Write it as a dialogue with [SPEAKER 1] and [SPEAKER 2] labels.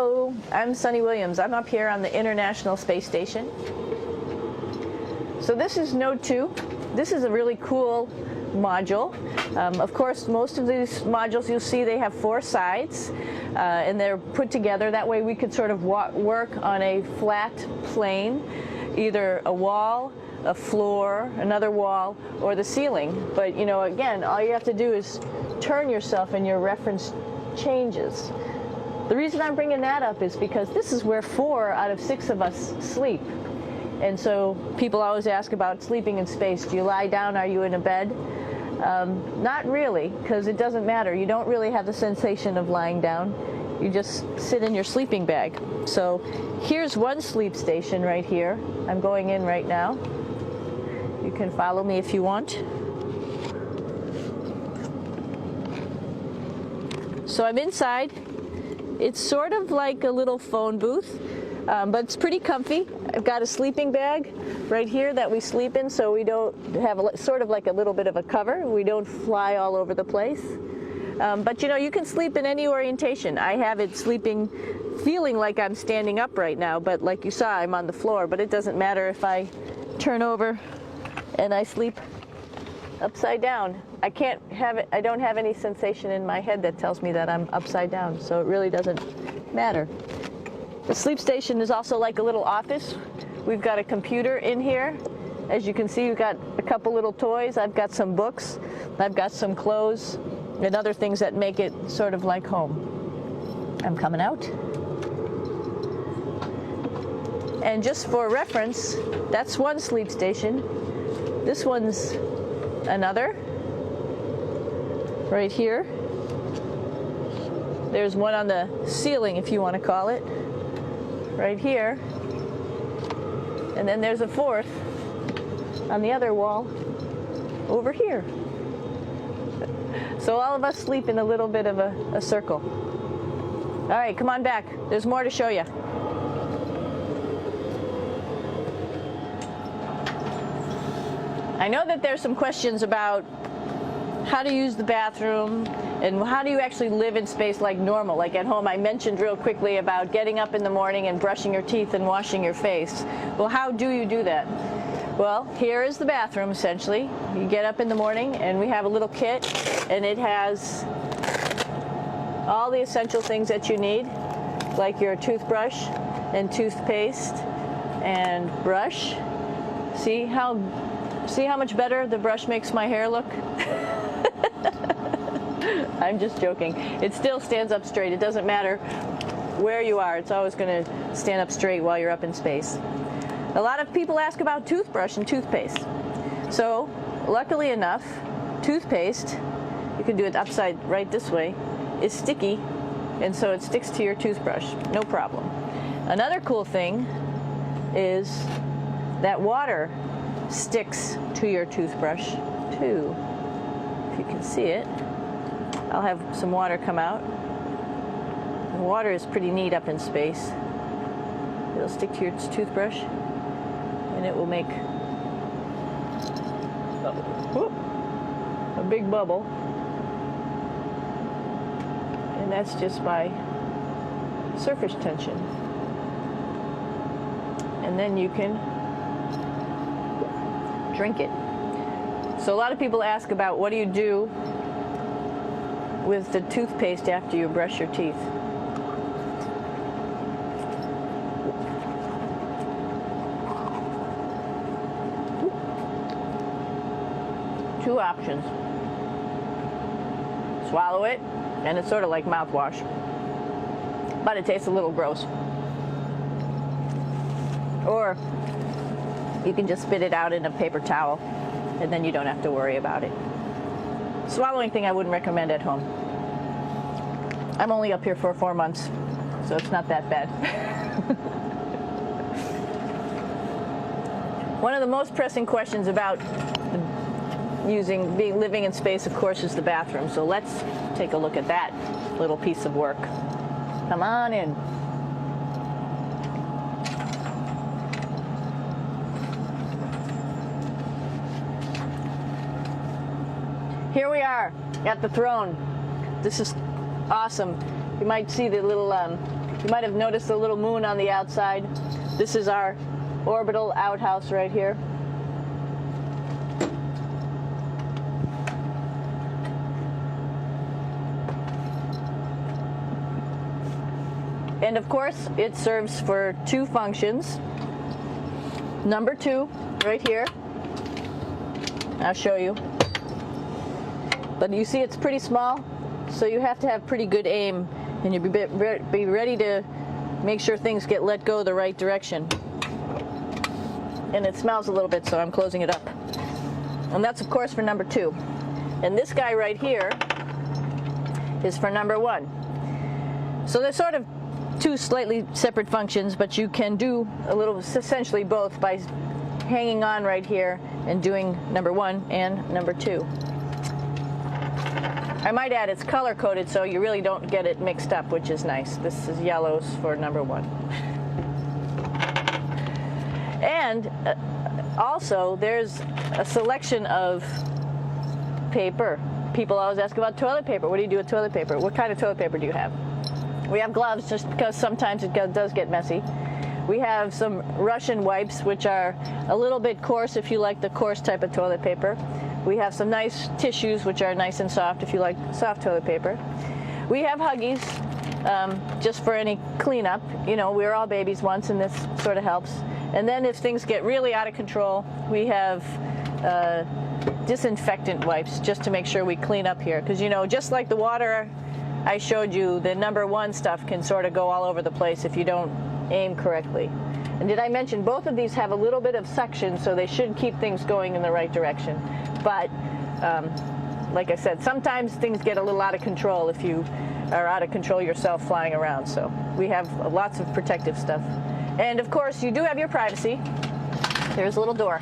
[SPEAKER 1] Hello, I'm Sunny Williams. I'm up here on the International Space Station. So this is Node 2. This is a really cool module. Of course, most of these modules you'll see they have 4 sides and they're put together. That way we could sort of work on a flat plane, either a wall, a floor, another wall, or the ceiling. But you know, again, all you have to do is turn yourself and your reference changes. The reason I'm bringing that up is because this is where 4 out of 6 of us sleep. And so people always ask about sleeping in space. Do you lie down? Are you in a bed? Not really, because it doesn't matter. You don't really have the sensation of lying down. You just sit in your sleeping bag. So here's one sleep station right here. I'm going in right now. You can follow me if you want. So I'm inside. It's sort of like a little phone booth, but it's pretty comfy. I've got a sleeping bag right here that we sleep in, so we don't have sort of like a little bit of a cover. We don't fly all over the place. But you know, you can sleep in any orientation. I have it sleeping, feeling like I'm standing up right now, but like you saw, I'm on the floor. But it doesn't matter if I turn over and I sleep upside down. I don't have any sensation in my head that tells me that I'm upside down, so it really doesn't matter. The sleep station is also like a little office. We've got a computer in here. As you can see, we've got a couple little toys. I've got some books. I've got some clothes and other things that make it sort of like home. I'm coming out. And just for reference, that's one sleep station. This one's another. Right here. There's one on the ceiling, if you want to call it. Right here. And then there's a 4th on the other wall over here. So all of us sleep in a little bit of a circle. All right, come on back. There's more to show you. I know that there's some questions about how to use the bathroom and how do you actually live in space like normal, like at home. I mentioned real quickly about getting up in the morning and brushing your teeth and washing your face. Well, how do you do that? Well, here is the bathroom essentially. You get up in the morning and we have a little kit and it has all the essential things that you need, like your toothbrush and toothpaste and brush. See how much better the brush makes my hair look? I'm just joking. It still stands up straight. It doesn't matter where you are. It's always going to stand up straight while you're up in space. A lot of people ask about toothbrush and toothpaste. So, luckily enough, toothpaste, you can do it upside right this way, is sticky, and so it sticks to your toothbrush. No problem. Another cool thing is that water sticks to your toothbrush too. If you can see it, I'll have some water come out. The water is pretty neat up in space. It'll stick to your toothbrush and it will make a big bubble, and that's just by surface tension. And then you can drink it. So a lot of people ask about what do you do with the toothpaste after you brush your teeth. Two options. Swallow it, and it's sort of like mouthwash, but it tastes a little gross. Or you can just spit it out in a paper towel, and then you don't have to worry about it. Swallowing thing I wouldn't recommend at home. I'm only up here for 4 months, so it's not that bad. One of the most pressing questions about living in space, of course, is the bathroom. So let's take a look at that little piece of work. Come on in. Here we are at the throne. This is awesome. You might see the little You might have noticed a little moon on the outside. This is our orbital outhouse right here. And of course, it serves for two functions. Number 2, right here. I'll show you. But you see it's pretty small, so you have to have pretty good aim, and you'll be ready to make sure things get let go the right direction. And it smells a little bit, so I'm closing it up. And that's, of course, for number 2. And this guy right here is for number 1. So they're sort of two slightly separate functions, but you can do a little, essentially both, by hanging on right here and doing number 1 and number 2. I might add it's color coded, so you really don't get it mixed up, which is nice. This is yellows for number 1. And also there's a selection of paper. People always ask about toilet paper. What do you do with toilet paper? What kind of toilet paper do you have? We have gloves, just because sometimes it does get messy. We have some Russian wipes, which are a little bit coarse if you like the coarse type of toilet paper. We have some nice tissues, which are nice and soft if you like soft toilet paper. We have Huggies, just for any cleanup. You know, we were all babies once, and this sort of helps. And then if things get really out of control, we have disinfectant wipes, just to make sure we clean up here. Because, you know, just like the water I showed you, the number 1 stuff can sort of go all over the place if you don't aim correctly. And did I mention both of these have a little bit of suction, so they should keep things going in the right direction. But like I said, sometimes things get a little out of control if you are out of control yourself flying around. So we have lots of protective stuff. And of course, you do have your privacy. There's a little door.